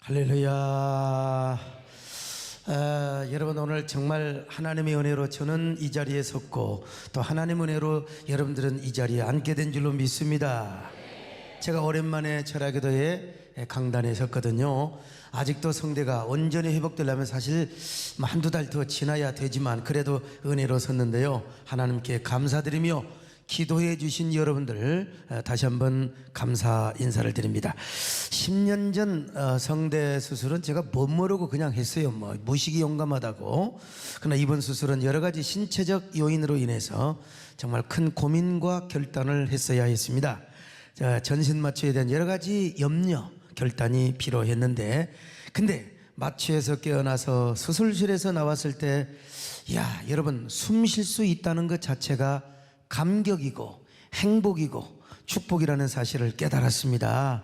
할렐루야. 여러분, 오늘 정말 하나님의 은혜로 저는 이 자리에 섰고 또 하나님의 은혜로 여러분들은 이 자리에 앉게 된 줄로 믿습니다. 제가 오랜만에 철학기도회 강단에 섰거든요. 아직도 성대가 온전히 회복되려면 사실 한두 달 더 지나야 되지만 그래도 은혜로 섰는데요, 하나님께 감사드리며 기도해 주신 여러분들 다시 한번 감사 인사를 드립니다. 10년 전 성대 수술은 제가 못 모르고 그냥 했어요. 무식이 용감하다고. 그러나 이번 수술은 여러 가지 신체적 요인으로 인해서 정말 큰 고민과 결단을 했어야 했습니다. 전신 마취에 대한 여러 가지 염려, 결단이 필요했는데, 근데 마취에서 깨어나서 수술실에서 나왔을 때, 야, 여러분, 숨 쉴 수 있다는 것 자체가 감격이고 행복이고 축복이라는 사실을 깨달았습니다.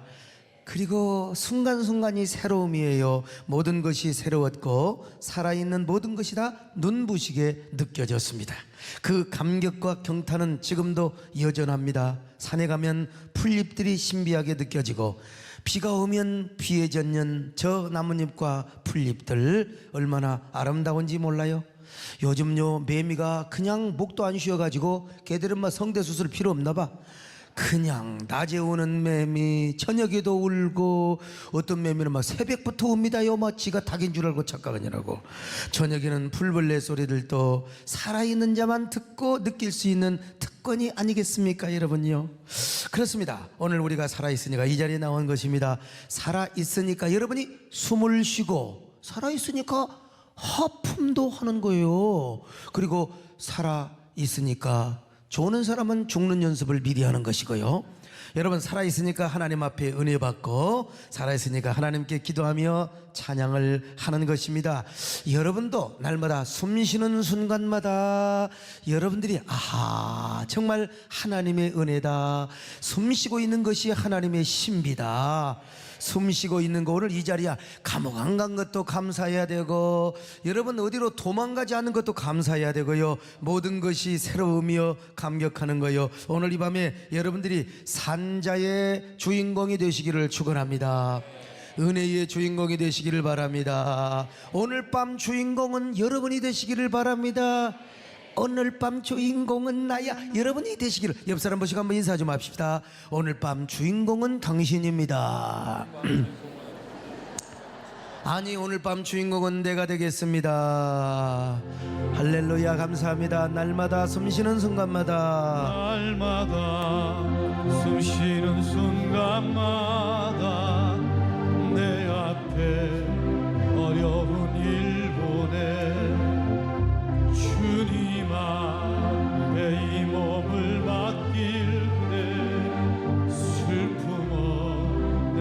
그리고 순간순간이 새로움이에요. 모든 것이 새로웠고 살아있는 모든 것이 다 눈부시게 느껴졌습니다. 그 감격과 경탄은 지금도 여전합니다. 산에 가면 풀잎들이 신비하게 느껴지고 비가 오면 비에 젖는 저 나뭇잎과 풀잎들 얼마나 아름다운지 몰라요? 요즘요 매미가 그냥 목도 안 쉬어가지고 걔들은 막 성대 수술 필요 없나 봐. 그냥 낮에 오는 매미 저녁에도 울고, 어떤 매미는 막 새벽부터 옵니다요. 막 지가 닭인 줄 알고 착각하느라고. 저녁에는 풀벌레 소리들도 살아있는 자만 듣고 느낄 수 있는 특권이 아니겠습니까, 여러분요? 그렇습니다. 오늘 우리가 살아있으니까 이 자리에 나온 것입니다. 살아있으니까 여러분이 숨을 쉬고, 살아있으니까 하품도 하는 거예요. 그리고 살아있으니까 조는 사람은 죽는 연습을 미리 하는 것이고요. 여러분, 살아있으니까 하나님 앞에 은혜 받고, 살아있으니까 하나님께 기도하며 찬양을 하는 것입니다. 여러분도 날마다 숨 쉬는 순간마다 여러분들이 아하, 정말 하나님의 은혜다, 숨 쉬고 있는 것이 하나님의 신비다, 숨 쉬고 있는 거, 오늘 이 자리야 감옥 안 간 것도 감사해야 되고, 여러분 어디로 도망가지 않은 것도 감사해야 되고요, 모든 것이 새로우며 감격하는 거요. 오늘 이 밤에 여러분들이 산자의 주인공이 되시기를 축원합니다. 은혜의 주인공이 되시기를 바랍니다. 오늘 밤 주인공은 여러분이 되시기를 바랍니다. 오늘 밤 주인공은 나야, 여러분이 되시기를. 옆 사람 보시고 한번 인사 좀 합시다. 오늘 밤 주인공은 당신입니다. 아니, 오늘 밤 주인공은 내가 되겠습니다. 할렐루야, 감사합니다. 날마다 숨쉬는 순간마다, 날마다 숨쉬는 순간마다 내 앞에 어려운 일 보내 주님 앞에 이 몸을 맡길 때 슬픔 없네,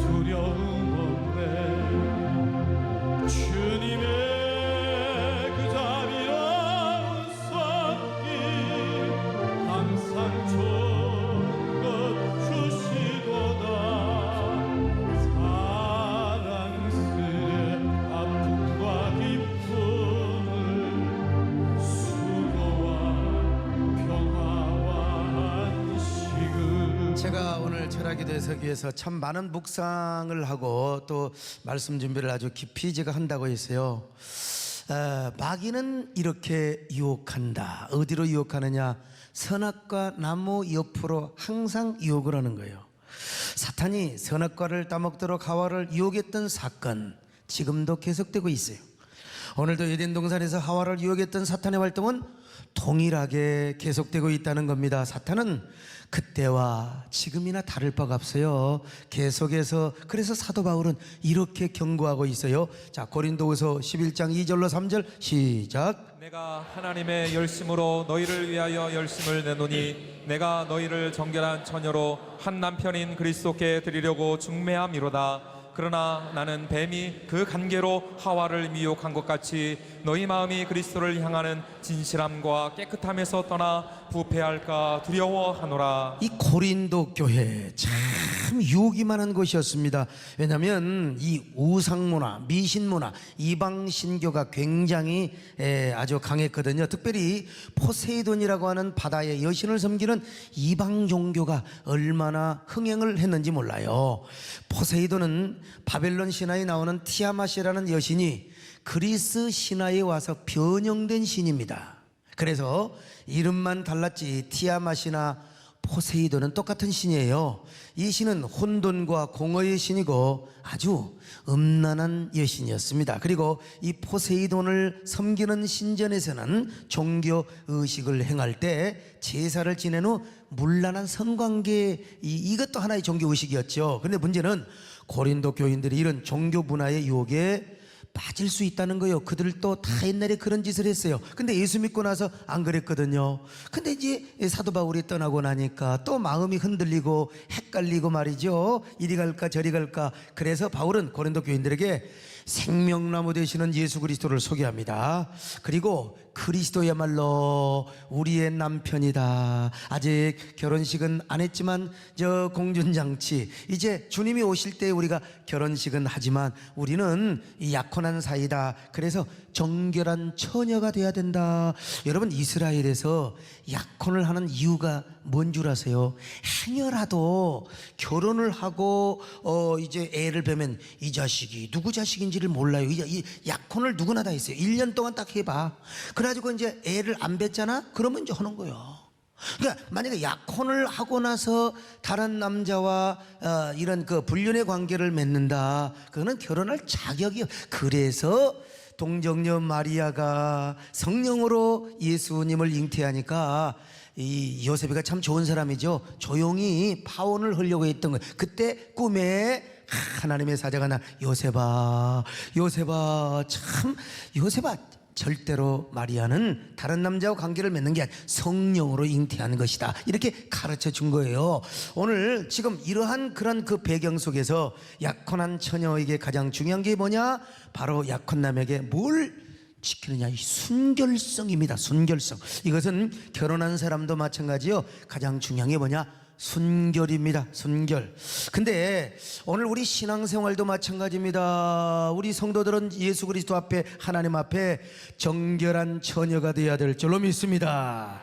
두려움 없네. 주님의 그 자비로운 손길 항상 좋은 것 주시도다. 사랑스레 아픔과 기쁨을, 수고와 평화와 안식을. 제가 오늘 철학기도회 서기에서 참 많은 묵상을 하고 또 말씀 준비를 아주 깊이 제가 한다고 했어요. 마귀는 이렇게 유혹한다. 어디로 유혹하느냐? 선악과 나무 옆으로 항상 유혹을 하는 거예요. 사탄이 선악과를 따먹도록 하와를 유혹했던 사건, 지금도 계속되고 있어요. 오늘도 에덴 동산에서 하와를 유혹했던 사탄의 활동은 동일하게 계속되고 있다는 겁니다. 사탄은 그때와 지금이나 다를 바가 없어요. 계속해서, 그래서 사도 바울은 이렇게 경고하고 있어요. 자, 고린도후서 11장 2절로 3절 시작. 내가 하나님의 열심으로 너희를 위하여 열심을 내노니 내가 너희를 정결한 처녀로 한 남편인 그리스도께 드리려고 중매함이로다. 그러나 나는 뱀이 그 간계로 하와를 미혹한 것 같이 너희 마음이 그리스도를 향하는 진실함과 깨끗함에서 떠나 부패할까 두려워하노라. 이 고린도 교회 참 유혹이 많은 곳이었습니다. 왜냐하면 이 우상문화, 미신문화, 이방신교가 굉장히 아주 강했거든요. 특별히 포세이돈이라고 하는 바다의 여신을 섬기는 이방 종교가 얼마나 흥행을 했는지 몰라요. 포세이돈은 바벨론 신화에 나오는 티아마시라는 여신이 그리스 신화에 와서 변형된 신입니다. 그래서 이름만 달랐지 티아마시나 포세이돈은 똑같은 신이에요. 이 신은 혼돈과 공허의 신이고 아주 음란한 여신이었습니다. 그리고 이 포세이돈을 섬기는 신전에서는 종교 의식을 행할 때 제사를 지낸 후 문란한 성관계, 이것도 하나의 종교 의식이었죠. 그런데 문제는 고린도 교인들이 이런 종교 문화의 유혹에 빠질 수 있다는 거예요. 그들도 다 옛날에 그런 짓을 했어요. 근데 예수 믿고 나서 안 그랬거든요. 근데 이제 사도 바울이 떠나고 나니까 또 마음이 흔들리고 헷갈리고 말이죠. 이리 갈까 저리 갈까. 그래서 바울은 고린도 교인들에게 생명나무 되시는 예수 그리스도를 소개합니다. 그리고 그리스도야말로 우리의 남편이다. 아직 결혼식은 안 했지만 저 공준장치, 이제 주님이 오실 때 우리가 결혼식은 하지만 우리는 이 약혼한 사이다. 그래서 정결한 처녀가 돼야 된다. 여러분, 이스라엘에서 약혼을 하는 이유가 뭔 줄 아세요? 행여라도 결혼을 하고 이제 애를 뵈면 이 자식이 누구 자식인지를 몰라요. 이 약혼을 누구나 다 했어요. 1년 동안 딱 해봐. 그래가지고 이제 애를 안 뵀잖아? 그러면 이제 하는 거예요. 그러니까 만약에 약혼을 하고 나서 다른 남자와 이런 그 불륜의 관계를 맺는다, 그거는 결혼할 자격이요. 그래서 동정녀 마리아가 성령으로 예수님을 잉태하니까 이 요셉이가 참 좋은 사람이죠. 조용히 파혼을 하려고 했던 거예요. 그때 꿈에 하나님의 사자가 나, 요셉아, 요셉아, 참 요셉아, 절대로 마리아는 다른 남자와 관계를 맺는 게 아니라 성령으로 잉태하는 것이다. 이렇게 가르쳐 준 거예요. 오늘 지금 이러한 그런 그 배경 속에서 약혼한 처녀에게 가장 중요한 게 뭐냐? 바로 약혼남에게 뭘 지키느냐? 이 순결성입니다. 순결성. 이것은 결혼한 사람도 마찬가지요. 가장 중요한 게 뭐냐? 순결입니다. 순결. 근데 오늘 우리 신앙생활도 마찬가지입니다. 우리 성도들은 예수 그리스도 앞에, 하나님 앞에 정결한 처녀가 되어야 될 줄로 믿습니다.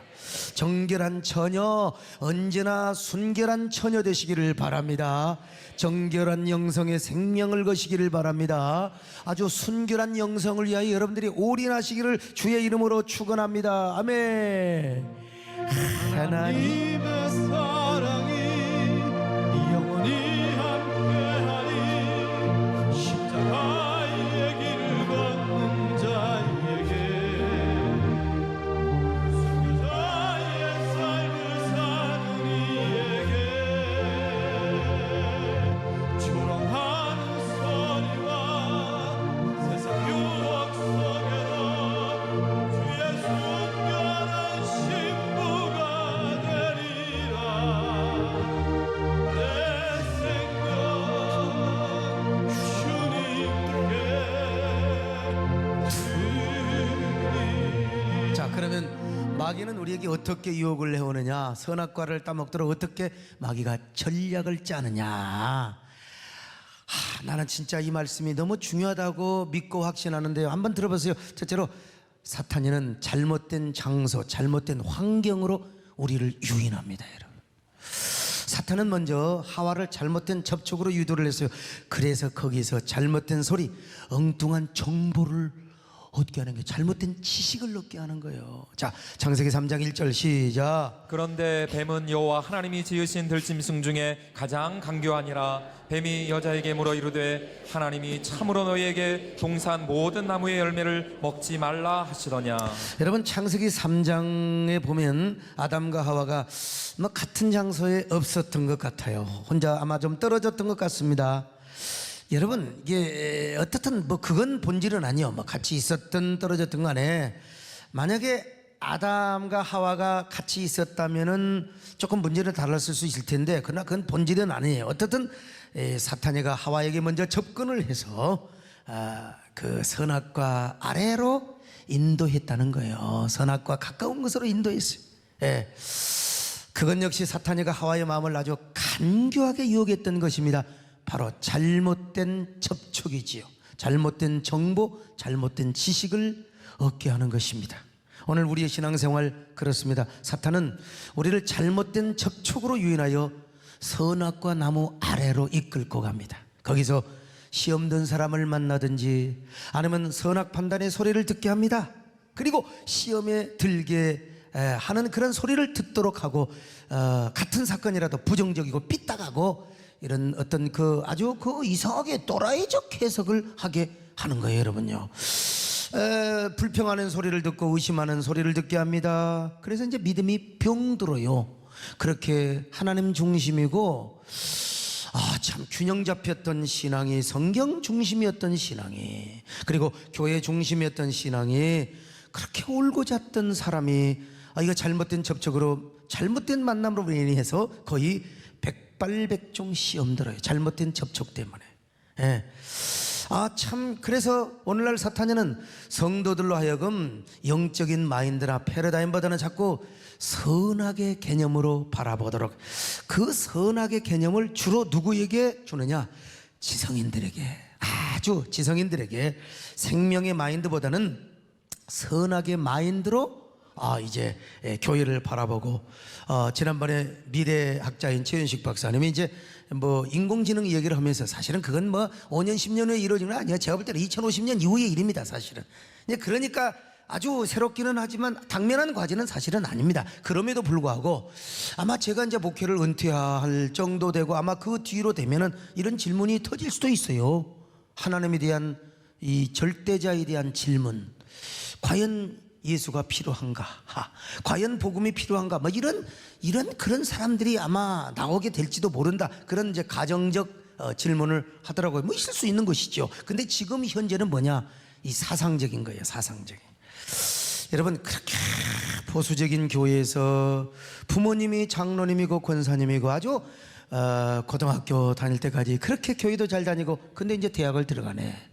정결한 처녀, 언제나 순결한 처녀 되시기를 바랍니다. 정결한 영성에 생명을 거시기를 바랍니다. 아주 순결한 영성을 위하여 여러분들이 올인하시기를 주의 이름으로 축원합니다. 아멘. 하나님 하나님의 사랑이 영원히 함께하리. 십자가의 길을 걷는 자에게, 순교자의 삶을 사는 이에게, 조롱하는 소리와 세상 유혹 속에도 주의 순결한 신부가 되리라. 내 생명 주님께 드리리. 자, 그러면 마귀는 우리에게 어떻게 유혹을 해오느냐? 선악과를 따먹도록 어떻게 마귀가 전략을 짜느냐? 나는 진짜 이 말씀이 너무 중요하다고 믿고 확신하는데요. 한번 들어보세요. 첫째로, 사탄이는 잘못된 장소, 잘못된 환경으로 우리를 유인합니다, 여러분. 사탄은 먼저 하와를 잘못된 접촉으로 유도를 했어요. 그래서 거기서 잘못된 소리, 엉뚱한 정보를 얻게 하는 거예요. 잘못된 지식을 얻게 하는 거예요. 자, 창세기 3장 1절 시작. 그런데 뱀은 여호와 하나님이 지으신 들짐승 중에 가장 강교하니라. 뱀이 여자에게 물어 이르되 하나님이 참으로 너희에게 동산 모든 나무의 열매를 먹지 말라 하시더냐. 여러분, 창세기 3장에 보면 아담과 하와가 뭐 같은 장소에 없었던 것 같아요. 혼자 아마 좀 떨어졌던 것 같습니다. 여러분, 이게 어떻든 뭐 그건 본질은 아니요. 뭐 같이 있었든 떨어졌든 간에 만약에 아담과 하와가 같이 있었다면은 조금 문제는 달랐을 수 있을 텐데, 그러나 그건 본질은 아니에요. 어떻든 사탄이가 하와에게 먼저 접근을 해서 그 선악과 아래로 인도했다는 거예요. 선악과 가까운 것으로 인도했어요. 예. 그건 역시 사탄이가 하와의 마음을 아주 간교하게 유혹했던 것입니다. 바로 잘못된 접촉이지요. 잘못된 정보, 잘못된 지식을 얻게 하는 것입니다. 오늘 우리의 신앙생활 그렇습니다. 사탄은 우리를 잘못된 접촉으로 유인하여 선악과 나무 아래로 이끌고 갑니다. 거기서 시험 든 사람을 만나든지 아니면 선악 판단의 소리를 듣게 합니다. 그리고 시험에 들게 하는 그런 소리를 듣도록 하고 같은 사건이라도 부정적이고 삐딱하고 이런 어떤 그 아주 그 이상하게 또라이적 해석을 하게 하는 거예요, 여러분요. 불평하는 소리를 듣고 의심하는 소리를 듣게 합니다. 그래서 이제 믿음이 병들어요. 그렇게 하나님 중심이고 참 균형 잡혔던 신앙이, 성경 중심이었던 신앙이, 그리고 교회 중심이었던 신앙이 그렇게 울고 잤던 사람이 이거 잘못된 접촉으로, 잘못된 만남으로 인해서 거의 백발백중 시험 들어요. 잘못된 접촉 때문에. 참, 그래서 오늘날 사탄은 성도들로 하여금 영적인 마인드나 패러다임보다는 자꾸 선악의 개념으로 바라보도록, 그 선악의 개념을 주로 누구에게 주느냐? 지성인들에게, 아주 지성인들에게 생명의 마인드보다는 선악의 마인드로 이제 교회를 바라보고, 지난번에 미래학자인 최윤식 박사님이 이제 뭐 인공지능 이야기를 하면서 사실은 그건 뭐 5년 10년 후에 이루어지는 건 아니에요. 제가 볼 때는 2050년 이후의 일입니다, 사실은. 그러니까 아주 새롭기는 하지만 당면한 과제는 사실은 아닙니다. 그럼에도 불구하고 아마 제가 이제 목회를 은퇴할 정도 되고 아마 그 뒤로 되면은 이런 질문이 터질 수도 있어요. 하나님에 대한 이 절대자에 대한 질문. 과연 예수가 필요한가? 과연 복음이 필요한가? 뭐 이런 그런 사람들이 아마 나오게 될지도 모른다. 그런 이제 가정적 질문을 하더라고요. 뭐 있을 수 있는 것이죠. 근데 지금 현재는 뭐냐? 이 사상적인 거예요. 사상적인. 여러분, 그렇게 보수적인 교회에서 부모님이 장로님이고 권사님이고 아주 고등학교 다닐 때까지 그렇게 교회도 잘 다니고, 근데 이제 대학을 들어가네.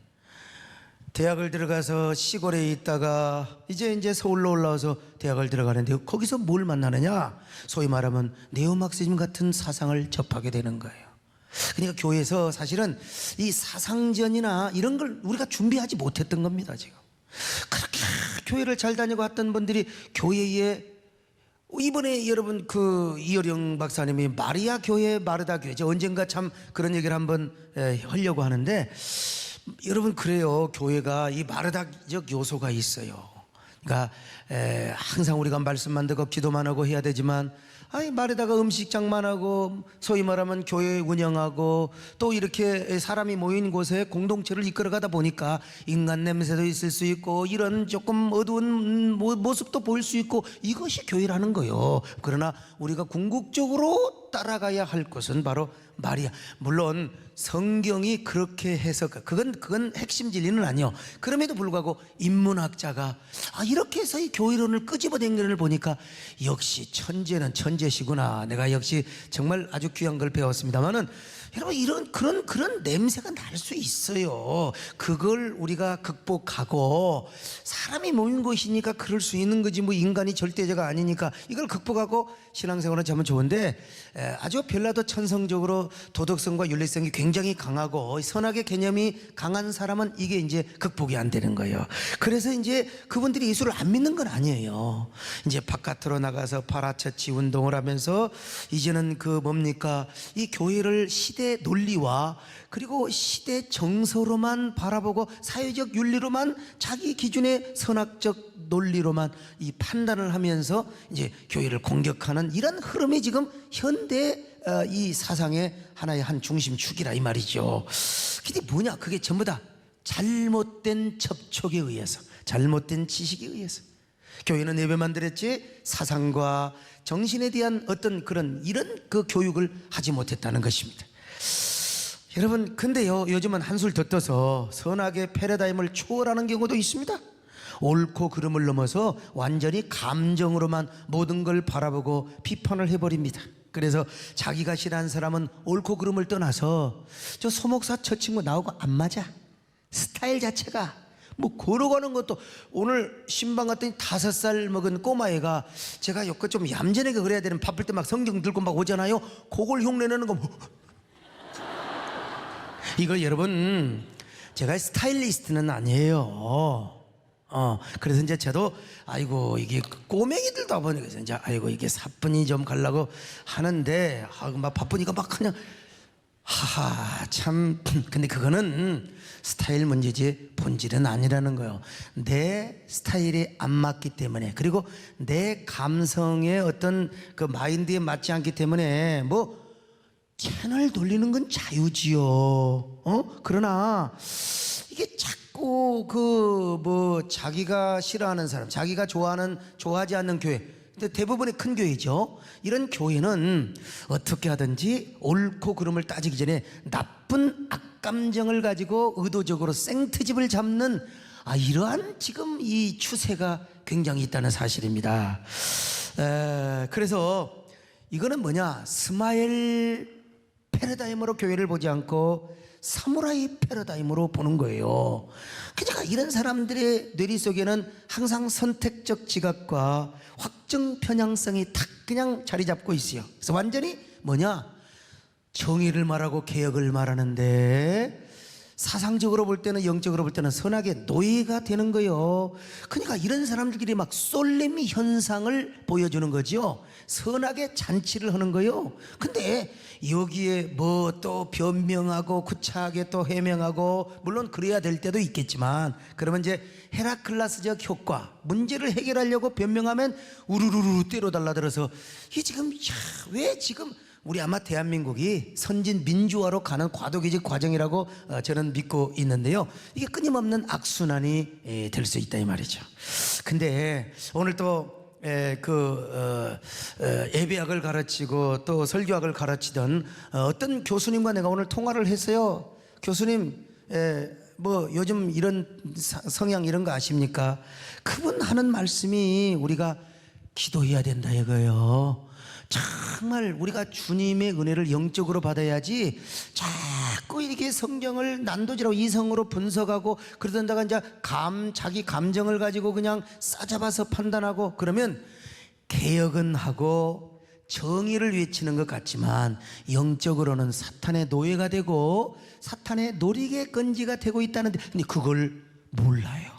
대학을 들어가서 시골에 있다가 이제 서울로 올라와서 대학을 들어가는데 거기서 뭘 만나느냐? 소위 말하면 네오마르크시즘 같은 사상을 접하게 되는 거예요. 그러니까 교회에서 사실은 이 사상전이나 이런 걸 우리가 준비하지 못했던 겁니다, 지금. 그렇게 교회를 잘 다니고 왔던 분들이 교회에, 이번에 여러분 그 이어령 박사님이 마리아 교회, 마르다 교회, 언젠가 참 그런 얘기를 한번 하려고 하는데, 여러분, 그래요. 교회가 이 마르다적 요소가 있어요. 그러니까 항상 우리가 말씀만 듣고 기도만 하고 해야 되지만, 마르다가 음식장만 하고 소위 말하면 교회 운영하고 또 이렇게 사람이 모인 곳에 공동체를 이끌어가다 보니까 인간 냄새도 있을 수 있고 이런 조금 어두운 모습도 보일 수 있고, 이것이 교회라는 거예요. 그러나 우리가 궁극적으로 따라가야 할 것은 바로 마리아. 물론 성경이 그렇게 해석, 그건 핵심 진리는 아니요. 그럼에도 불구하고 인문학자가 이렇게 해서 이 교회론을 끄집어낸 것을 보니까 역시 천재는 천재시구나. 내가 역시 정말 아주 귀한 걸 배웠습니다만은, 여러분, 이런 그런 냄새가 날 수 있어요. 그걸 우리가 극복하고, 사람이 모인 것이니까 그럴 수 있는 거지, 뭐 인간이 절대자가 아니니까 이걸 극복하고 신앙생활은 참 좋은데, 아주 별나도 천성적으로 도덕성과 윤리성이 굉장히 강하고 선악의 개념이 강한 사람은 이게 이제 극복이 안 되는 거예요. 그래서 이제 그분들이 예수를 안 믿는 건 아니에요. 이제 바깥으로 나가서 파라처치 운동을 하면서 이제는 그 뭡니까, 이 교회를 시대 논리와 그리고 시대 정서로만 바라보고 사회적 윤리로만, 자기 기준의 선악적 논리로만 이 판단을 하면서 이제 교회를 공격하는 이런 흐름이 지금 현대 이 사상의 하나의 한 중심축이라 이 말이죠. 근데 뭐냐? 그게 전부 다 잘못된 접촉에 의해서, 잘못된 지식에 의해서. 교회는 예배만 드렸지 사상과 정신에 대한 어떤 이런 그 교육을 하지 못했다는 것입니다. 여러분, 근데요, 요즘은 한술 더 떠서 선악의 패러다임을 초월하는 경우도 있습니다. 옳고 그름을 넘어서 완전히 감정으로만 모든 걸 바라보고 비판을 해버립니다. 그래서 자기가 싫어하는 사람은 옳고 그름을 떠나서 저 소목사 저 친구 나오고 안 맞아, 스타일 자체가 뭐 걸어가는 것도, 오늘 신방 갔더니 5살 먹은 꼬마애가, 제가 여껏 좀 얌전하게 그래야 되는, 바쁠 때 막 성경 들고 막 오잖아요. 그걸 흉내내는 거 이걸 여러분, 제가 스타일리스트는 아니에요. 그래서 이제 저도 아이고 이게 꼬맹이들도 보니까 이제 아이고 이게 사뿐히 좀 가려고 하는데 막 바쁘니까 막 그냥 하하, 참. 근데 그거는 스타일 문제지 본질은 아니라는 거예요. 내 스타일에 안 맞기 때문에, 그리고 내 감성의 어떤 그 마인드에 맞지 않기 때문에 뭐 채널 돌리는 건 자유지요. 그러나 이게 자꾸 그 뭐 자기가 싫어하는 사람, 자기가 좋아하지 않는 교회, 근데 대부분의 큰 교회죠. 이런 교회는 어떻게 하든지 옳고 그름을 따지기 전에 나쁜 악감정을 가지고 의도적으로 생트집을 잡는 이러한 지금 이 추세가 굉장히 있다는 사실입니다. 그래서 이거는 뭐냐, 스마일 패러다임으로 교회를 보지 않고 사무라이 패러다임으로 보는 거예요. 그러니까 이런 사람들의 뇌리 속에는 항상 선택적 지각과 확정 편향성이 탁 그냥 자리 잡고 있어요. 그래서 완전히 뭐냐, 정의를 말하고 개혁을 말하는데 사상적으로 볼 때는, 영적으로 볼 때는 선악의 노예가 되는 거예요. 그러니까 이런 사람들끼리 막 솔레미 현상을 보여주는 거죠. 선악의 잔치를 하는 거예요. 근데 여기에 뭐 또 변명하고 구차하게 또 해명하고, 물론 그래야 될 때도 있겠지만, 그러면 이제 헤라클라스적 효과, 문제를 해결하려고 변명하면 우르르르 때려 달라들어서 이게 지금 왜 지금 우리 아마 대한민국이 선진 민주화로 가는 과도기적 과정이라고 저는 믿고 있는데요. 이게 끊임없는 악순환이 될 수 있다 이 말이죠. 근데 오늘 또 예배학을 가르치고 또 설교학을 가르치던 어떤 교수님과 내가 오늘 통화를 했어요. 교수님, 뭐 요즘 이런 성향 이런 거 아십니까? 그분 하는 말씀이 우리가 기도해야 된다 이거예요. 정말 우리가 주님의 은혜를 영적으로 받아야지 자꾸 이렇게 성경을 난도질하고 이성으로 분석하고 그러던다가 이제 자기 감정을 가지고 그냥 싸잡아서 판단하고 그러면, 개혁은 하고 정의를 외치는 것 같지만 영적으로는 사탄의 노예가 되고 사탄의 노리개건지가 되고 있다는데, 근데 그걸 몰라요.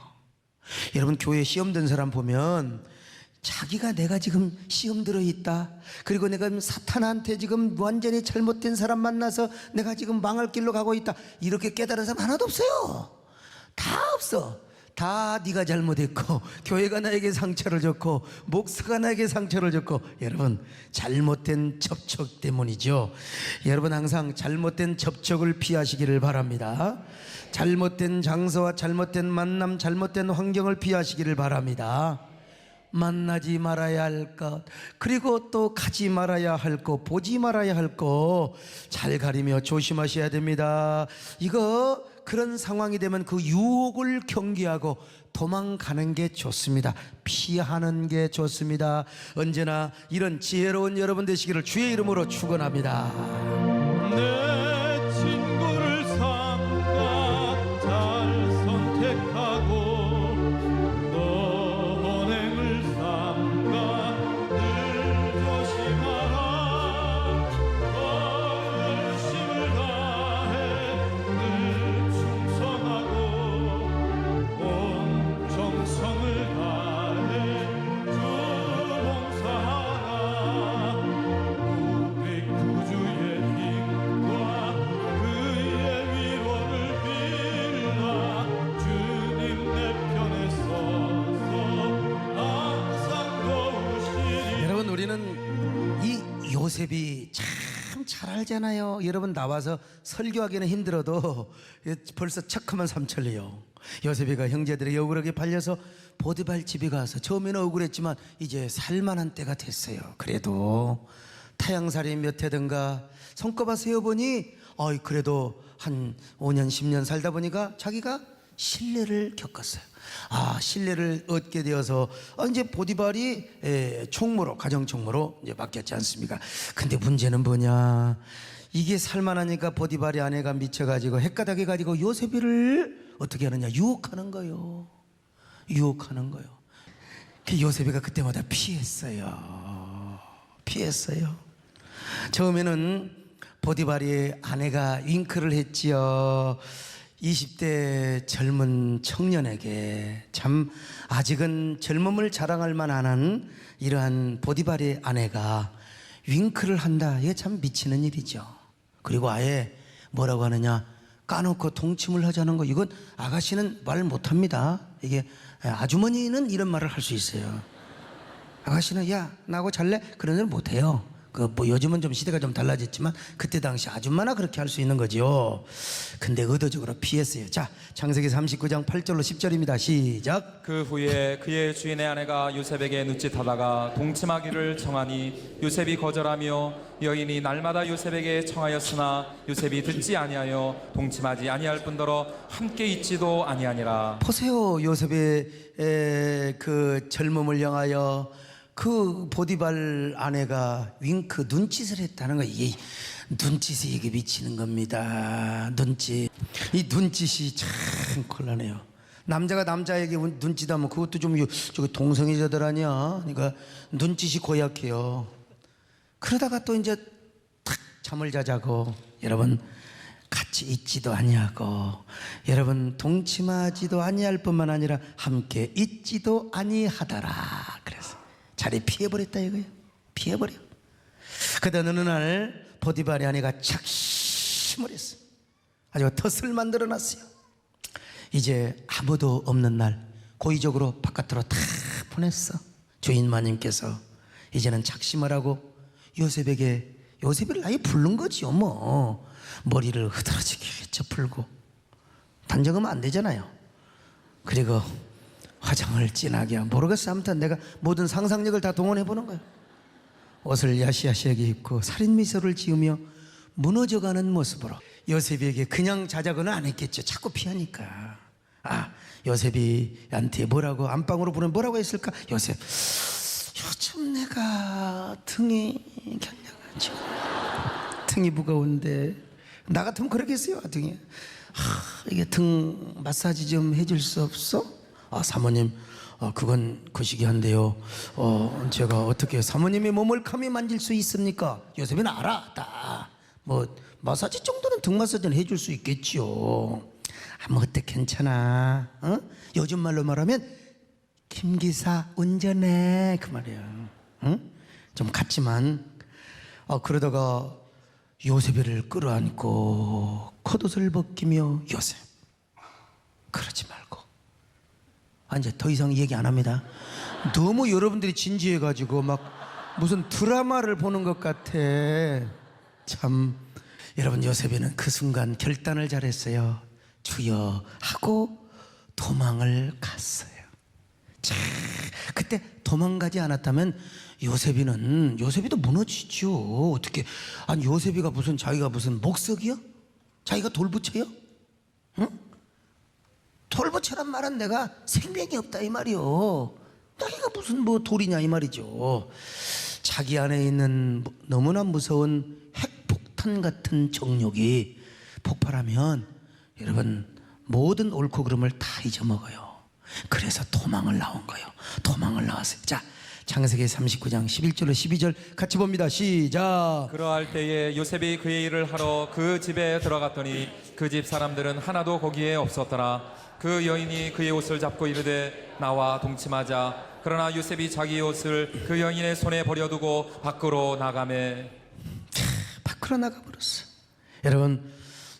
여러분, 교회 시험 든 사람 보면 자기가 내가 지금 시험 들어 있다, 그리고 내가 사탄한테 지금 완전히 잘못된 사람 만나서 내가 지금 망할 길로 가고 있다, 이렇게 깨달은 사람 하나도 없어요. 다 없어. 다 네가 잘못했고, 교회가 나에게 상처를 줬고, 목사가 나에게 상처를 줬고. 여러분, 잘못된 접촉 때문이죠. 여러분, 항상 잘못된 접촉을 피하시기를 바랍니다. 잘못된 장소와 잘못된 만남, 잘못된 환경을 피하시기를 바랍니다. 만나지 말아야 할 것, 그리고 또 가지 말아야 할 것, 보지 말아야 할 것 잘 가리며 조심하셔야 됩니다. 이거 그런 상황이 되면 그 유혹을 경계하고 도망가는 게 좋습니다. 피하는 게 좋습니다. 언제나 이런 지혜로운 여러분 되시기를 주의 이름으로 축원합니다. 내 친구를 삼가 잘 선택하고 너행을 삼가 늘 조심하라. 열심을 다해 늘 충성하고 온 정성을 다해 주 봉사하라. 우리 구주의 힘과 그의 위로를 빌라. 주님 내 편에 서서 항상 도우시리. 여러분, 우리는 이 요셉이 참 잘 알잖아요. 여러분, 나와서 설교하기는 힘들어도 벌써 척하면 삼천리요. 요셉이가 형제들에게 억울하게 팔려서 보디발 집에 가서 처음에는 억울했지만 이제 살만한 때가 됐어요. 그래도 타향살이 몇 해든가 손꼽아 세어보니 그래도 한 5년 10년 살다 보니까 자기가 신뢰를 겪었어요. 신뢰를 얻게 되어서 이제 보디발이 총무로, 가정 총무로 이제 바뀌었지 않습니까? 근데 문제는 뭐냐? 이게 살만하니까 보디발의 아내가 미쳐가지고 헷가닥해 가지고 요셉이를 어떻게 하느냐? 유혹하는 거요. 유혹하는 거요. 그 요셉이가 그때마다 피했어요. 처음에는 보디발의 아내가 윙크를 했지요. 20대 젊은 청년에게 참 아직은 젊음을 자랑할 만한 이러한 보디발의 아내가 윙크를 한다. 이게 참 미치는 일이죠. 그리고 아예 뭐라고 하느냐, 까놓고 동침을 하자는 거, 이건 아가씨는 말 못합니다. 이게 아주머니는 이런 말을 할 수 있어요. 아가씨는 야 나하고 잘래? 그런 일 못해요. 그 뭐 요즘은 좀 시대가 좀 달라졌지만 그때 당시 아줌마나 그렇게 할 수 있는 거죠. 근데 의도적으로 피했어요. 자, 창세기 39장 8절로 10절입니다. 시작. 그 후에 그의 주인의 아내가 요셉에게 눈짓하다가 동침하기를 청하니 요셉이 거절하며 여인이 날마다 요셉에게 청하였으나 요셉이 듣지 아니하여 동침하지 아니할 뿐더러 함께 있지도 아니하니라. 보세요. 요셉의 그 젊음을 향하여 그 보디발 아내가 윙크 눈짓을 했다는 거예요. 이 눈짓에 이게 미치는 겁니다. 눈짓. 이 눈짓이 참 곤란해요. 남자가 남자에게 눈짓하면 그것도 좀 저기 동성애자들 아니야. 그러니까 눈짓이 고약해요. 그러다가 또 이제 탁 잠을 자자고, 여러분 같이 있지도 아니하고, 여러분 동침하지도 아니할 뿐만 아니라 함께 있지도 아니하더라. 그래서 자리 피해버렸다 이거예요. 피해버려. 그러다 어느 날 보디발의 아내가 착심을 했어요. 아주 덫을 만들어놨어요. 이제 아무도 없는 날 고의적으로 바깥으로 다 보냈어. 주인 마님께서 이제는 착심을 하고 요셉을 아예 부른 거지요. 뭐 머리를 흐드러지게 덮풀고, 단정하면 안 되잖아요. 그리고 화장을 진하게 하고, 모르겠어. 아무튼 내가 모든 상상력을 다 동원해 보는 거예요. 옷을 야시야시하게 입고 살인 미소를 지으며 무너져가는 모습으로 요셉에게 그냥 자작은 안 했겠죠. 자꾸 피하니까. 아, 요셉이한테 뭐라고 안방으로 부르면 뭐라고 했을까? 요셉, 요즘 내가 등이 결려가지고 등이 무거운데 나 같으면 그러겠어요. 등이 이게 등 마사지 좀 해줄 수 없어? 아, 사모님, 그건 거시기한데요. 제가 어떻게 사모님의 몸을 감히 만질 수 있습니까? 요셉이는 알아. 다 뭐 마사지 정도는 등 마사지는 해줄 수 있겠지요. 뭐 어때, 괜찮아. 요즘 말로 말하면 김 기사 운전해 그 말이야. 좀 같지만 그러다가 요셉이를 끌어안고 겉옷을 벗기며 요셉, 그러지 말고. 이제 더 이상 얘기 안 합니다. 너무 여러분들이 진지해가지고 막 무슨 드라마를 보는 것 같아. 참, 여러분, 요셉이는 그 순간 결단을 잘했어요. 주여 하고 도망을 갔어요. 자, 그때 도망가지 않았다면 요셉이도 무너지죠. 어떻게? 아니, 요셉이가 무슨 자기가 무슨 목석이야? 자기가 돌부처야? 응? 돌부처란 말은 내가 생명이 없다 이 말이요. 자기가 무슨 뭐 돌이냐 이 말이죠. 자기 안에 있는 너무나 무서운 핵폭탄 같은 정욕이 폭발하면 여러분 모든 옳고 그름을 다 잊어먹어요. 그래서 도망을 나온 거예요. 도망을 나왔어요. 자, 창세기 39장 11절로 12절 같이 봅니다. 시작. 그러할 때에 요셉이 그의 일을 하러 그 집에 들어갔더니 그 집 사람들은 하나도 거기에 없었더라. 그 여인이 그의 옷을 잡고 이르되 나와 동침하자. 그러나 요셉이 자기의 옷을 그 여인의 손에 버려두고 밖으로 나가매. 밖으로 나가버렸어. 여러분,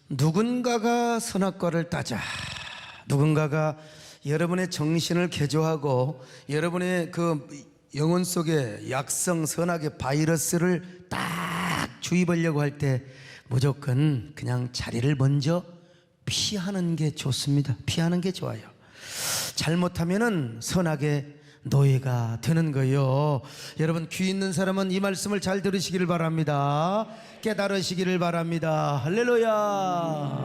누군가가 선악과를 따자, 누군가가 여러분의 정신을 개조하고 여러분의 그 영혼 속에 약성 선악의 바이러스를 딱 주입하려고 할 때 무조건 그냥 자리를 먼저 피하는 게 좋습니다. 피하는 게 좋아요. 잘못하면은 선악의 노예가 되는 거예요. 여러분, 귀 있는 사람은 이 말씀을 잘 들으시기를 바랍니다. 깨달으시기를 바랍니다. 할렐루야.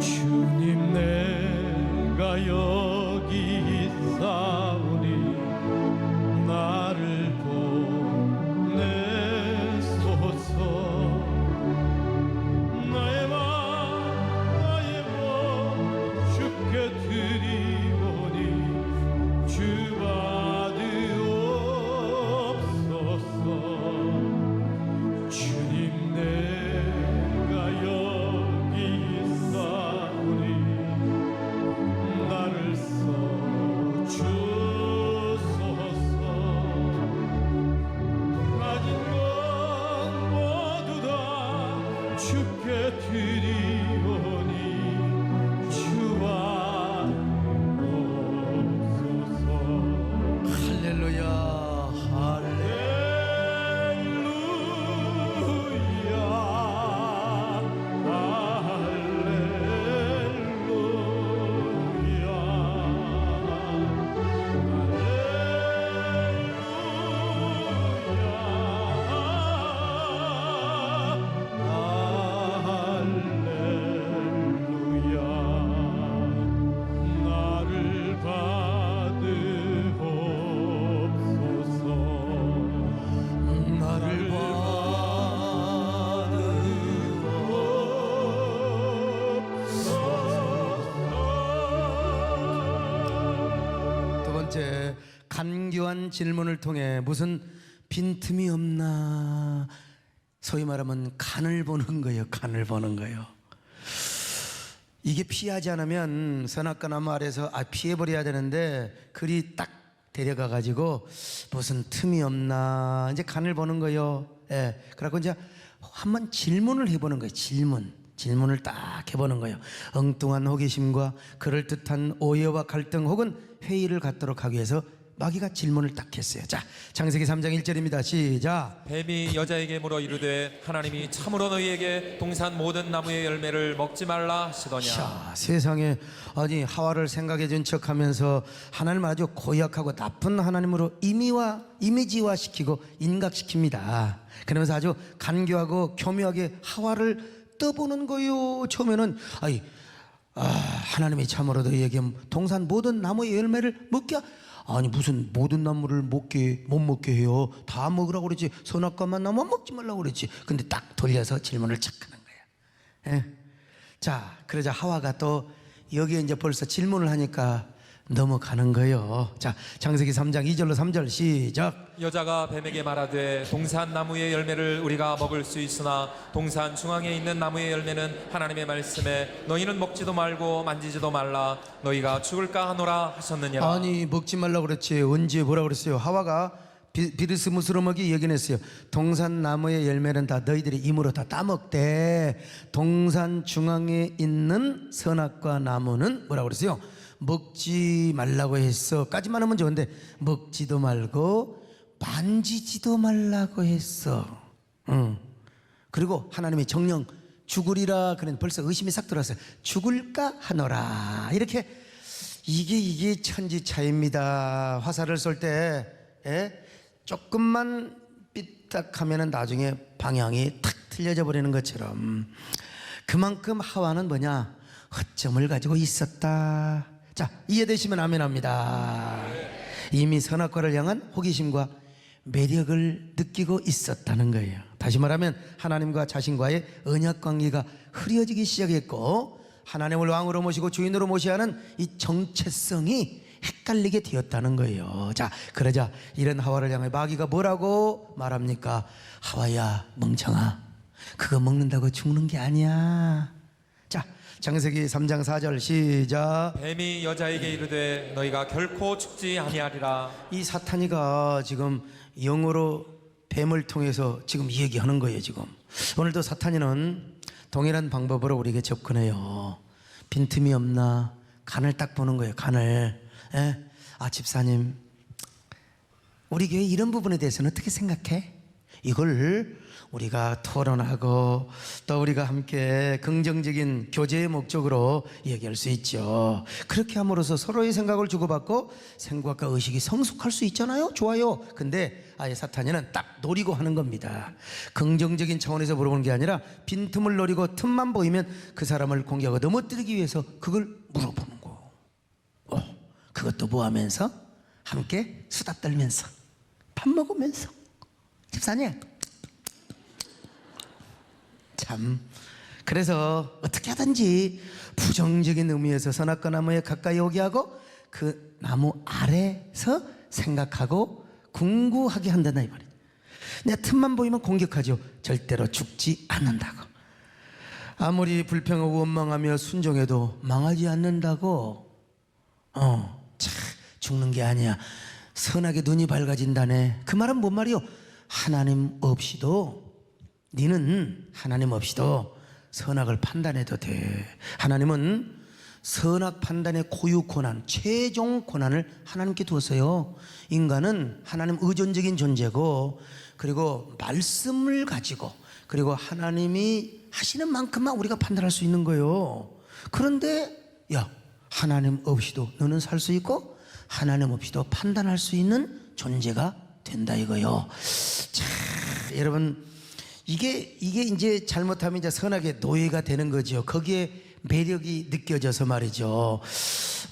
주님, 내가 여기 있사오니 나를 보내소서. 나의 몸 주께 드리오니 주 받으옵소서. 주님, 내가 여기 있사오니 나를 써주 주께 드리오니 주와 없소서. 할렐루야 나를 받으옵소서. 나를 두 번째, 간교한 질문을 통해 무슨 빈틈이 없나, 소위 말하면 간을 보는 거예요. 간을 보는 거예요. 이게 피하지 않으면 선악과 나무 아래서 피해버려야 되는데 글이 딱 데려가 가지고 무슨 틈이 없나 이제 간을 보는 거예요. 예. 그래갖고 이제 한번 질문을 해보는 거예요. 질문을 딱 해보는 거예요. 엉뚱한 호기심과 그럴듯한 오해와 갈등 혹은 회의를 갖도록 하기 위해서 마귀가 질문을 딱 했어요. 자, 창세기 3장 1절입니다. 시작. 뱀이 여자에게 물어 이르되 하나님이 참으로 너희에게 동산 모든 나무의 열매를 먹지 말라 하시더냐. 자, 세상에 아니 하와를 생각해 준 척하면서 하나님을 아주 고약하고 나쁜 하나님으로 이미지화 시키고 인각시킵니다. 그러면서 아주 간교하고 교묘하게 하와를 떠보는 거요. 처음에는 하나님이 참으로 너희에게 동산 모든 나무의 열매를 먹게 아니 무슨 모든 나무를 못 먹게 해요. 다 먹으라고 그랬지. 선악과만 나무 먹지 말라고 그랬지. 근데 딱 돌려서 질문을 착 하는 거야. 예. 자, 그러자 하와가 또 여기에 이제 벌써 질문을 하니까 넘어가는 거예요. 자, 창세기 3장 2절로 3절 시작. 여자가 뱀에게 말하되 동산 나무의 열매를 우리가 먹을 수 있으나 동산 중앙에 있는 나무의 열매는 하나님의 말씀에 너희는 먹지도 말고 만지지도 말라 너희가 죽을까 하노라 하셨느니라. 아니 먹지 말라고 그랬지. 언제 뭐라 그랬어요? 하와가 비르스무스름하게 예견했어요. 동산 나무의 열매는 다 너희들이 입으로 다 따먹대. 동산 중앙에 있는 선악과 나무는 뭐라고 그랬어요? 먹지 말라고 했어. 까지만 하면 좋은데 먹지도 말고 만지지도 말라고 했어. 그리고 하나님이 정령 죽으리라 그랬는데 벌써 의심이 싹 들어왔어요. 죽을까 하노라. 이렇게 이게 천지 차이입니다. 화살을 쏠 때 조금만 삐딱하면은 나중에 방향이 탁 틀려져 버리는 것처럼 그만큼 하와는 뭐냐? 허점을 가지고 있었다. 자, 이해되시면 아멘합니다. 이미 선악과를 향한 호기심과 매력을 느끼고 있었다는 거예요. 다시 말하면 하나님과 자신과의 언약 관계가 흐려지기 시작했고 하나님을 왕으로 모시고 주인으로 모셔야 하는 이 정체성이 헷갈리게 되었다는 거예요. 자, 그러자 이런 하와를 향해 마귀가 뭐라고 말합니까? 하와야 멍청아, 그거 먹는다고 죽는 게 아니야. 자, 창세기 3장 4절 시작. 뱀이 여자에게 이르되 너희가 결코 죽지 아니하리라. 이 사탄이가 지금 영어로 뱀을 통해서 지금 얘기하는 거예요. 지금 오늘도 사탄이는 동일한 방법으로 우리에게 접근해요. 빈틈이 없나 간을 딱 보는 거예요. 간을. 집사님, 우리 교회 이런 부분에 대해서는 어떻게 생각해? 이걸 우리가 토론하고 또 우리가 함께 긍정적인 교제의 목적으로 얘기할 수 있죠. 그렇게 함으로써 서로의 생각을 주고받고 생각과 의식이 성숙할 수 있잖아요. 좋아요. 근데 아예 사탄이는 딱 노리고 하는 겁니다. 긍정적인 차원에서 물어보는 게 아니라 빈틈을 노리고 틈만 보이면 그 사람을 공격하고 넘어뜨리기 위해서 그걸 물어보는 거. 그것도 뭐 하면서? 함께 수다 떨면서 밥 먹으면서. 집사님, 참, 그래서 어떻게 하든지 부정적인 의미에서 선악과 나무에 가까이 오게 하고 그 나무 아래서 생각하고 궁구하게 한다나 이 말이에요. 내 틈만 보이면 공격하죠. 절대로 죽지 않는다고. 아무리 불평하고 원망하며 순종해도 망하지 않는다고. 죽는 게 아니야. 선하게 눈이 밝아진다네. 그 말은 뭔 말이요? 하나님 없이도 너는 하나님 없이도 선악을 판단해도 돼. 하나님은 선악 판단의 고유 권한, 최종 권한을 하나님께 두었어요. 인간은 하나님 의존적인 존재고, 그리고 말씀을 가지고, 그리고 하나님이 하시는 만큼만 우리가 판단할 수 있는 거예요. 그런데 야, 하나님 없이도 너는 살 수 있고 하나님 없이도 판단할 수 있는 존재가 된다 이거요. 자, 여러분, 이게 이제 잘못하면 이제 선악의 노예가 되는 거죠. 거기에 매력이 느껴져서 말이죠.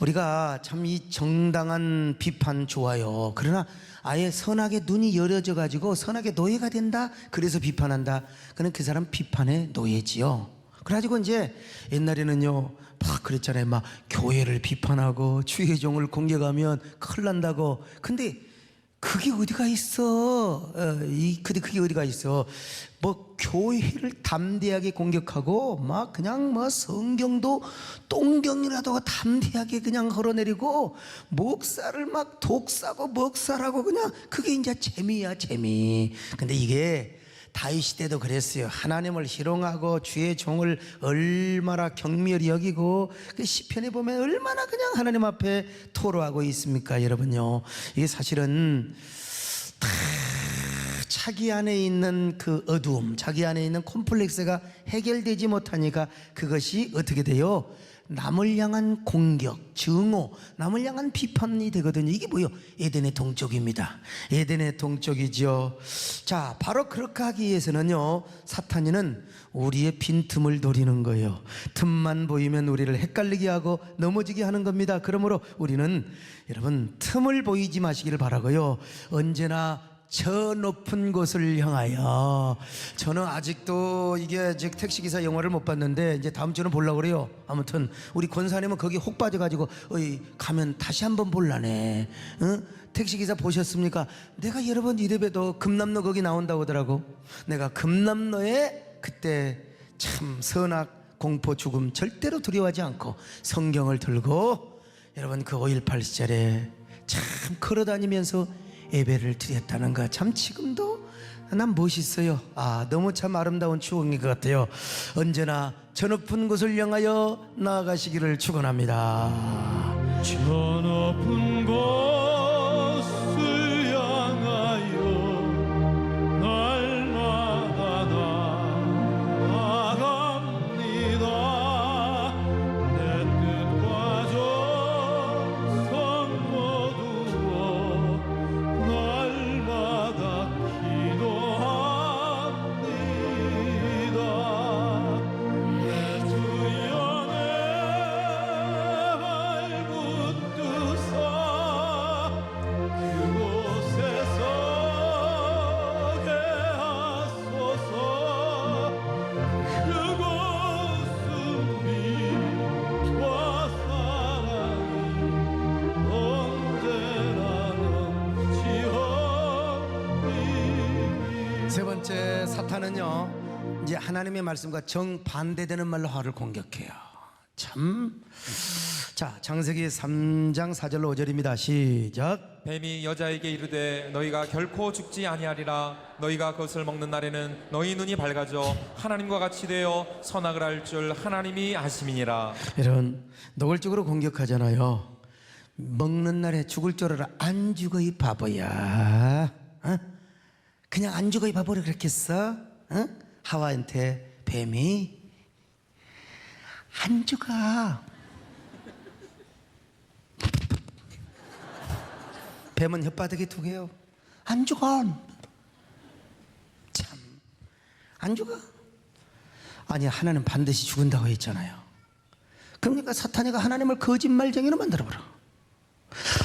우리가 참 이 정당한 비판 좋아요. 그러나 아예 선악의 눈이 열어져 가지고 선악의 노예가 된다, 그래서 비판한다, 그는 그 사람 비판의 노예지요. 그래가지고 이제 옛날에는요 막 그랬잖아요. 막 교회를 비판하고 주의 종을 공격하면 큰일 난다고. 근데 그게 어디가 있어? 근데 그게 어디가 있어? 뭐 교회를 담대하게 공격하고 막 그냥 뭐 성경도 똥경이라도 담대하게 그냥 흘러내리고 목사를 막 독사고 먹살하고, 그냥 그게 이제 재미야, 재미. 근데 이게 다윗 시대도 그랬어요. 하나님을 희롱하고 주의 종을 얼마나 경멸히 여기고, 그 시편에 보면 얼마나 그냥 하나님 앞에 토로하고 있습니까, 여러분요. 이게 사실은 다 자기 안에 있는 그 어두움, 자기 안에 있는 콤플렉스가 해결되지 못하니까 그것이 어떻게 돼요? 남을 향한 공격, 증오, 남을 향한 비판이 되거든요. 이게 뭐예요? 에덴의 동쪽입니다. 에덴의 동쪽이죠. 자, 바로 그렇게 하기 위해서는요, 사탄이는 우리의 빈틈을 노리는 거예요. 틈만 보이면 우리를 헷갈리게 하고 넘어지게 하는 겁니다. 그러므로 우리는 여러분 틈을 보이지 마시기를 바라고요. 언제나 저 높은 곳을 향하여. 저는 아직도 이게 즉 택시기사 영화를 못 봤는데 이제 다음 주는 보려고 그래요. 아무튼 우리 권사님은 거기 혹 빠져가지고 가면 다시 한번 볼라네. 택시기사 보셨습니까? 내가 여러 번 이래봬도 금남로 거기 나온다고 하더라고. 내가 금남로에 그때 참 선악, 공포, 죽음 절대로 두려워하지 않고 성경을 들고 여러분 그 5.18 시절에 참 걸어다니면서 예배를 드렸다는 거, 참 지금도 난 멋있어요. 너무 참 아름다운 추억인 것 같아요. 언제나 저 높은 곳을 향하여 나아가시기를 축원합니다. 저 높은 곳을 향하여 날마다 나아갑니다. 내 뜻과 정성 모두어 날마다 기도합니다. 내 주연의 발붙드사 그곳에 서게 하소서. 그곳은 빛과 사랑이 언제나 넘치옵니다. 세 번째, 사탄은요 이제 하나님의 말씀과 정반대되는 말로 화를 공격해요. 참. 자, 창세기 3장 4절로 5절입니다. 시작. 뱀이 여자에게 이르되 너희가 결코 죽지 아니하리라. 너희가 그것을 먹는 날에는 너희 눈이 밝아져 하나님과 같이 되어 선악을 알 줄 하나님이 아심이니라. 여러분 노골적으로 공격하잖아요. 먹는 날에 죽을 줄 알아. 안 죽어 이 바보야. 그냥 안 죽어 이 바보를 그랬겠어? 하와한테 뱀이 안 죽어. 뱀은 혓바닥에 두 개요. 안 죽어. 참, 안 죽어. 아니, 하나님 반드시 죽은다고 했잖아요. 그러니까 사탄이가 하나님을 거짓말쟁이로 만들어버려.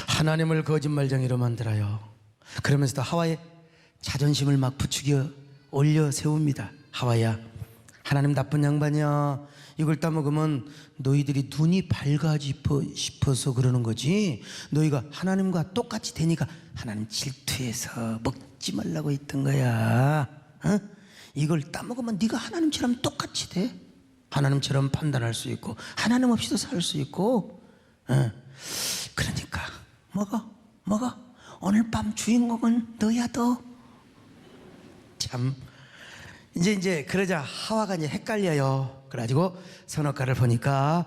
하나님을 거짓말쟁이로 만들어요. 그러면서도 하와의 자존심을 막 부추겨 올려 세웁니다. 하와야, 하나님 나쁜 양반이야. 이걸 따먹으면 너희들이 눈이 밝아지고 싶어서 그러는 거지. 너희가 하나님과 똑같이 되니까 하나님 질투해서 먹지 말라고 했던 거야. 이걸 따먹으면 네가 하나님처럼 똑같이 돼. 하나님처럼 판단할 수 있고 하나님 없이도 살 수 있고. 그러니까 먹어. 오늘 밤 주인공은 너야. 너 참, 이제 그러자 하와가 이제 헷갈려요. 그래가지고 선악과를 보니까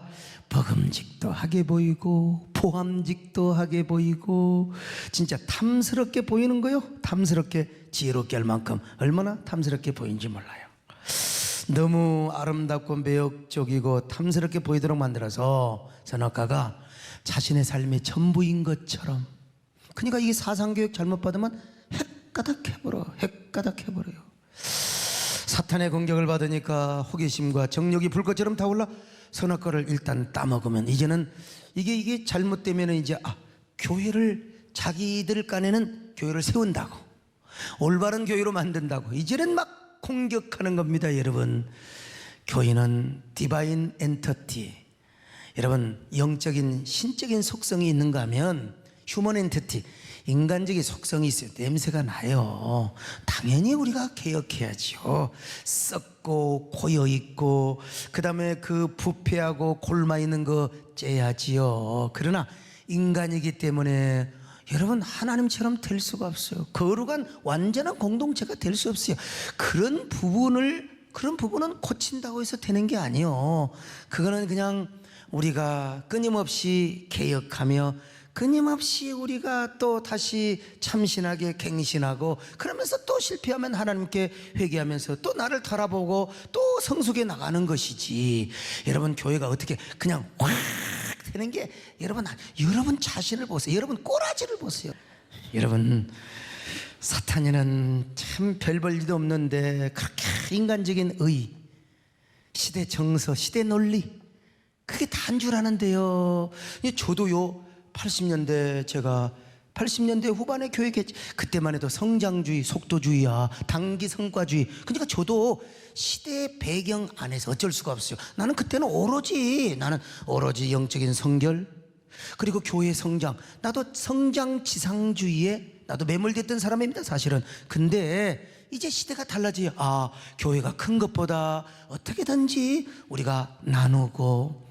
버금직도 하게 보이고 보암직도 하게 보이고 진짜 탐스럽게 보이는 거요. 탐스럽게 지혜롭게 할 만큼 얼마나 탐스럽게 보이는지 몰라요. 너무 아름답고 매력적이고 탐스럽게 보이도록 만들어서 선악과가 자신의 삶의 전부인 것처럼, 그러니까 이게 사상교육 잘못 받으면 헷가닥해버려요. 사탄의 공격을 받으니까 호기심과 정욕이 불꽃처럼 타올라 선악과를 일단 따먹으면 이제는 이게 잘못되면 이제 교회를 자기들 간에는 교회를 세운다고 올바른 교회로 만든다고 이제는 막 공격하는 겁니다. 여러분, 교회는 디바인 엔터티, 여러분 영적인 신적인 속성이 있는가 하면 휴먼 엔터티, 인간적인 속성이 있어요. 냄새가 나요. 당연히 우리가 개혁해야죠. 썩고 고여있고 그 다음에 그 부패하고 골마있는 거 째야지요. 그러나 인간이기 때문에 여러분 하나님처럼 될 수가 없어요. 거룩한 완전한 공동체가 될 수 없어요. 그런 부분은 고친다고 해서 되는 게 아니에요. 그거는 그냥 우리가 끊임없이 개혁하며 끊임없이 우리가 또 다시 참신하게 갱신하고 그러면서 또 실패하면 하나님께 회개하면서 또 나를 돌아보고 또 성숙해 나가는 것이지. 여러분 교회가 어떻게 그냥 확 되는 게 여러분 자신을 보세요. 여러분 꼬라지를 보세요. 여러분 사탄이는 참 별 볼 일도 없는데 그렇게 인간적인 의, 시대 정서, 시대 논리 그게 다인 줄 아는데요. 저도요 80년대 후반에 교회 그때만 해도 성장주의, 속도주의야, 단기 성과주의. 그러니까 저도 시대의 배경 안에서 어쩔 수가 없어요. 나는 그때는 오로지 영적인 성결 그리고 교회 성장, 나도 성장 지상주의에 나도 매몰됐던 사람입니다 사실은. 근데 이제 시대가 달라져요. 교회가 큰 것보다 어떻게든지 우리가 나누고,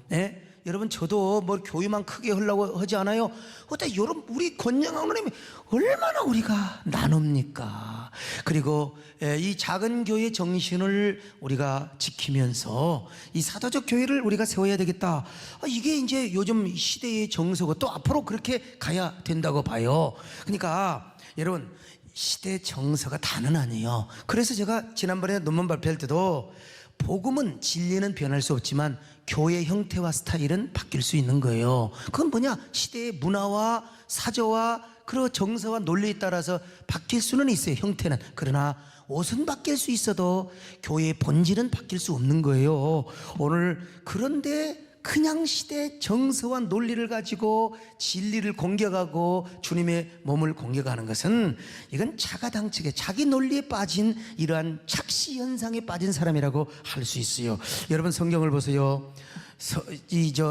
여러분 저도 뭐 교회만 크게 하려고 하지 않아요. 어때 여러분 우리 권영학 누님이 얼마나 우리가 나눕니까? 그리고 이 작은 교회 정신을 우리가 지키면서 이 사도적 교회를 우리가 세워야 되겠다. 이게 이제 요즘 시대의 정서고 또 앞으로 그렇게 가야 된다고 봐요. 그러니까 여러분 시대 정서가 다는 아니에요. 그래서 제가 지난번에 논문 발표할 때도 복음은 진리는 변할 수 없지만 교회 형태와 스타일은 바뀔 수 있는 거예요. 그건 뭐냐? 시대의 문화와 사조와 그리고 정서와 논리에 따라서 바뀔 수는 있어요. 형태는. 그러나 옷은 바뀔 수 있어도 교회의 본질은 바뀔 수 없는 거예요. 오늘 그런데 그냥 시대 정서와 논리를 가지고 진리를 공격하고 주님의 몸을 공격하는 것은 이건 자가당착에 자기 논리에 빠진 이러한 착시 현상에 빠진 사람이라고 할 수 있어요. 여러분 성경을 보세요.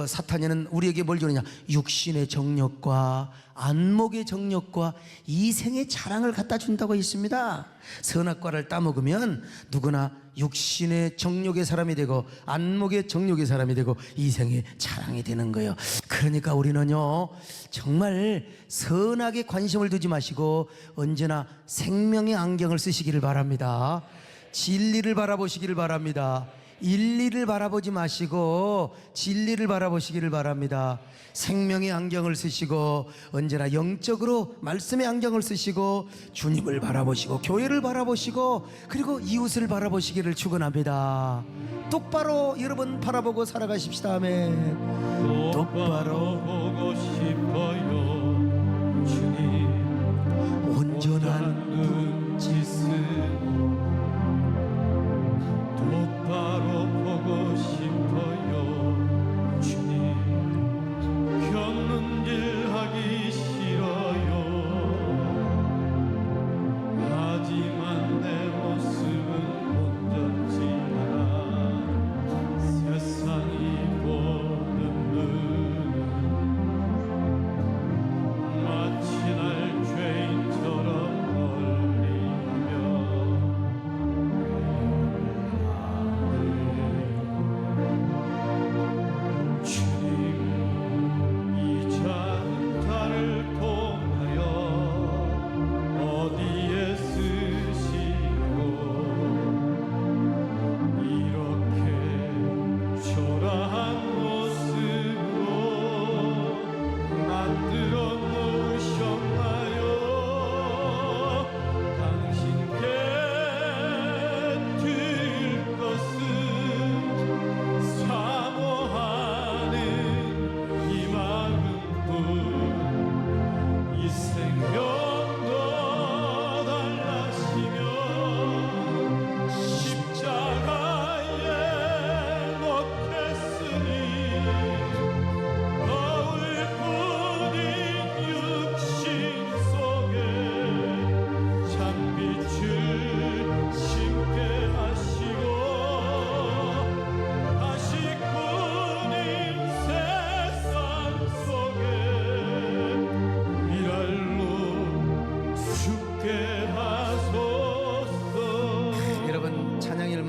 사탄이는 우리에게 뭘 주느냐? 육신의 정욕과 안목의 정욕과 이생의 자랑을 갖다 준다고 했습니다. 선악과를 따먹으면 누구나 육신의 정욕의 사람이 되고 안목의 정욕의 사람이 되고 이생의 자랑이 되는 거예요. 그러니까 우리는요 정말 선악에 관심을 두지 마시고 언제나 생명의 안경을 쓰시기를 바랍니다. 진리를 바라보시기를 바랍니다. 인리를 바라보지 마시고 진리를 바라보시기를 바랍니다. 생명의 안경을 쓰시고 언제나 영적으로 말씀의 안경을 쓰시고 주님을 바라보시고 교회를 바라보시고 그리고 이웃을 바라보시기를 축원합니다. 똑바로 여러분 바라보고 살아가십시다. 아멘. 똑바로 보고 싶어요 주님. 온전한 눈짓으로 똑바로 보고 싶어요 주님. 견눈질하기 싫어요. 하지만 내 모습은 온전치나 세상이 보는 눈은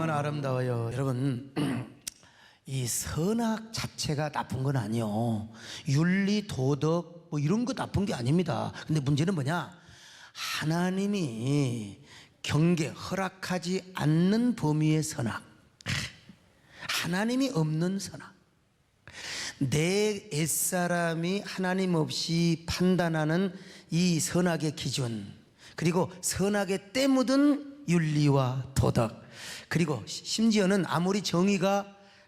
얼마나 아름다워요. 여러분, 이 선악 자체가 나쁜 건 아니요. 윤리, 도덕 뭐 이런 거 나쁜 게 아닙니다. 근데 문제는 뭐냐? 하나님이 경계, 허락하지 않는 범위의 선악, 하나님이 없는 선악, 내 옛사람이 하나님 없이 판단하는 이 선악의 기준, 그리고 선악에 때 묻은 윤리와 도덕, 그리고 심지어는 아무리 정의가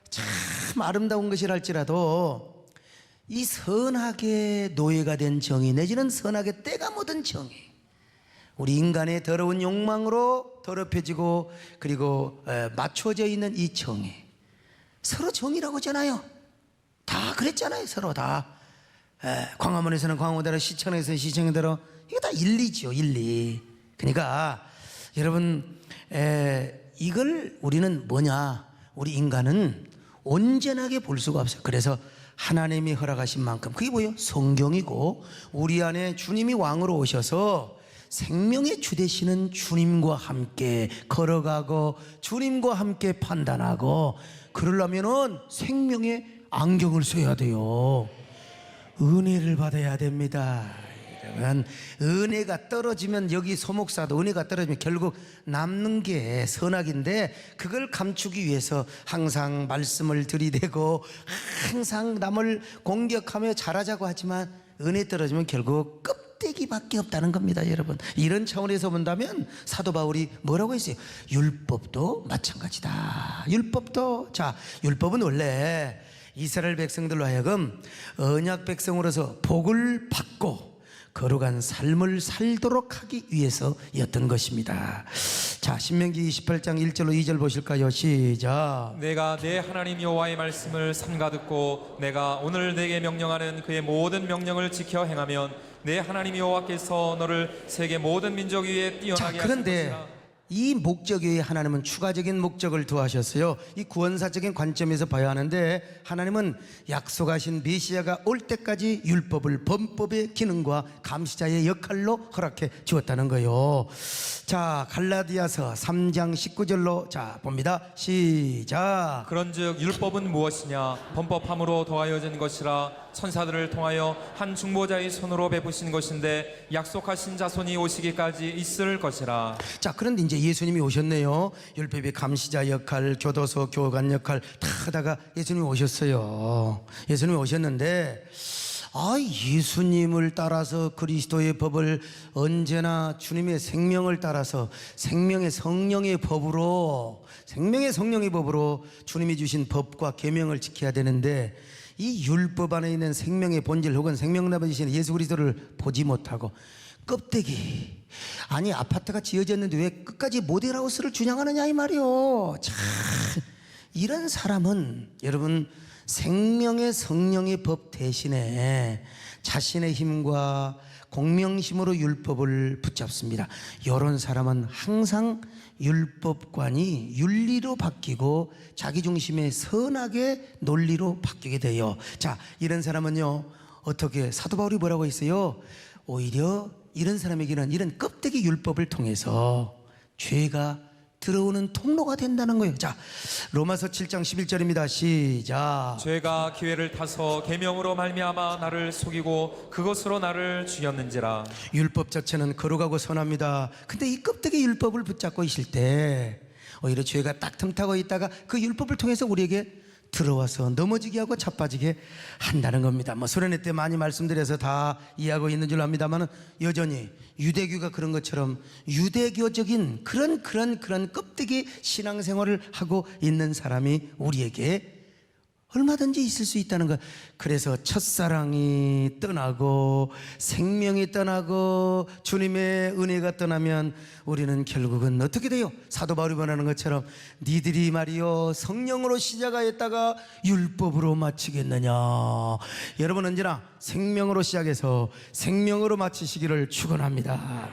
참 아름다운 것이랄지라도 이 선악의 노예가 된 정의, 내지는 선악의 때가 묻은 정의, 우리 인간의 더러운 욕망으로 더럽혀지고 그리고 맞춰져 있는 이 정의, 서로 정의라고 하잖아요. 다 그랬잖아요. 서로 다. 광화문에서는 광화문대로, 시청에서는 시청대로. 이거 다 인리지요, 인리. 그러니까 여러분, 이걸 우리는 뭐냐? 우리 인간은 온전하게 볼 수가 없어요. 그래서 하나님이 허락하신 만큼, 그게 뭐예요? 성경이고, 우리 안에 주님이 왕으로 오셔서 생명의 주 되시는 주님과 함께 걸어가고 주님과 함께 판단하고, 그러려면은 생명의 안경을 써야 돼요. 은혜를 받아야 됩니다. 여러분, 은혜가 떨어지면, 여기 소목사도 은혜가 떨어지면 결국 남는 게 선악인데, 그걸 감추기 위해서 항상 말씀을 들이대고 항상 남을 공격하며 잘하자고 하지만, 은혜 떨어지면 결국 껍데기밖에 없다는 겁니다. 여러분, 이런 차원에서 본다면 사도 바울이 뭐라고 했어요? 율법도 마찬가지다. 율법도, 자, 율법은 원래 이스라엘 백성들로 하여금 언약 백성으로서 복을 받고 거룩한 삶을 살도록 하기 위해서였던 것입니다. 자, 신명기 28장 1절로 2절 보실까요? 시작. 내가 내 하나님 여호와의 말씀을 삼가 듣고 내가 오늘 내게 명령하는 그의 모든 명령을 지켜 행하면 내 하나님 여호와께서 너를 세계 모든 민족 위에 뛰어나게 하실 그런데 것이라. 이 목적 외에 하나님은 추가적인 목적을 두하셨어요. 이 구원사적인 관점에서 봐야 하는데, 하나님은 약속하신 메시아가 올 때까지 율법을 범법의 기능과 감시자의 역할로 허락해 주었다는 거예요. 자, 갈라디아서 3장 19절로 자 봅니다. 시작. 그런즉 율법은 무엇이냐? 범법함으로 더하여진 것이라. 천사들을 통하여 한 중보자의 손으로 베푸신 것인데 약속하신 자손이 오시기까지 있을 것이라. 자, 그런데 이제 예수님이 오셨네요. 율법의 감시자 역할, 교도소 교관 역할 다 하다가 예수님이 오셨어요. 예수님이 오셨는데, 예수님을 따라서 그리스도의 법을 언제나 주님의 생명을 따라서 생명의 성령의 법으로, 생명의 성령의 법으로 주님이 주신 법과 계명을 지켜야 되는데, 이 율법 안에 있는 생명의 본질 혹은 생명나무이신 예수 그리스도를 보지 못하고 껍데기, 아니 아파트가 지어졌는데 왜 끝까지 모델하우스를 주장하느냐 이 말이요. 참, 이런 사람은 여러분 생명의 성령의 법 대신에 자신의 힘과 공명심으로 율법을 붙잡습니다. 이런 사람은 항상 율법관이 윤리로 바뀌고 자기중심의 선악의 논리로 바뀌게 돼요. 자, 이런 사람은요, 어떻게, 사도 바울이 뭐라고 했어요? 오히려 이런 사람에게는 이런 껍데기 율법을 통해서 죄가 들어오는 통로가 된다는 거예요. 자, 로마서 7장 11절입니다. 시작. 죄가 기회를 타서 계명으로 말미암아 나를 속이고 그것으로 나를 죽였는지라. 율법 자체는 거룩하고 선합니다. 근데 이 껍데기 율법을 붙잡고 있을 때 오히려 죄가 딱 틈타고 있다가 그 율법을 통해서 우리에게 들어와서 넘어지게 하고 자빠지게 한다는 겁니다. 뭐 수련회 때 많이 말씀드려서 다 이해하고 있는 줄 압니다만, 여전히 유대교가 그런 것처럼 유대교적인 그런 껍데기 신앙생활을 하고 있는 사람이 우리에게 얼마든지 있을 수 있다는 것. 그래서 첫사랑이 떠나고 생명이 떠나고 주님의 은혜가 떠나면 우리는 결국은 어떻게 돼요? 사도 바울이 말하는 것처럼 니들이 말이요 성령으로 시작하였다가 율법으로 마치겠느냐. 여러분 언제나 생명으로 시작해서 생명으로 마치시기를 축원합니다.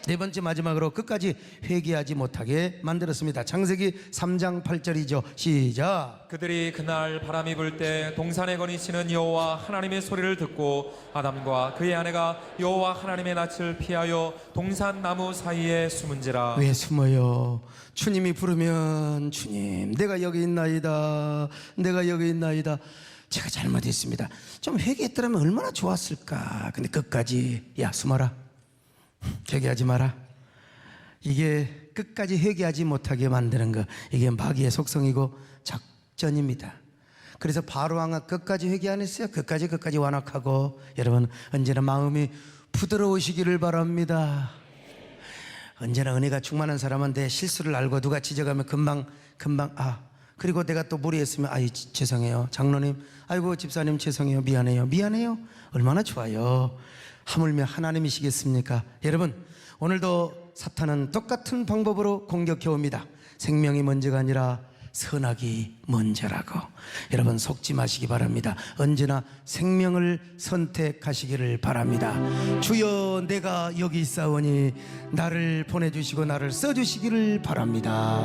네 번째 마지막으로 끝까지 회개하지 못하게 만들었습니다. 창세기 3장 8절이죠. 시작. 그들이 그날 바람이 불 때 동산에 거니시는 여호와 하나님의 소리를 듣고 아담과 그의 아내가 여호와 하나님의 낯을 피하여 동산 나무 사이에 숨은지라. 왜 숨어요? 주님이 부르면 주님 내가 여기 있나이다, 내가 여기 있나이다. 제가 잘못했습니다. 좀 회개했더라면 얼마나 좋았을까. 근데 끝까지 야 숨어라, 회개하지 마라. 이게 끝까지 회개하지 못하게 만드는 거, 이게 마귀의 속성이고 작전입니다. 그래서 바로왕은 끝까지 회개 안 했어요. 끝까지 완악하고. 여러분 언제나 마음이 부드러우시기를 바랍니다. 언제나 은혜가 충만한 사람은 내 실수를 알고 누가 지적하면 금방 그리고 내가 또 무리했으면 죄송해요 장로님, 아이고 집사님 죄송해요, 미안해요. 얼마나 좋아요. 하물며 하나님이시겠습니까? 여러분 오늘도 사탄은 똑같은 방법으로 공격해 옵니다. 생명이 먼저가 아니라 선악이 먼저라고. 여러분 속지 마시기 바랍니다. 언제나 생명을 선택하시기를 바랍니다. 주여 내가 여기 있사오니 나를 보내주시고 나를 써주시기를 바랍니다.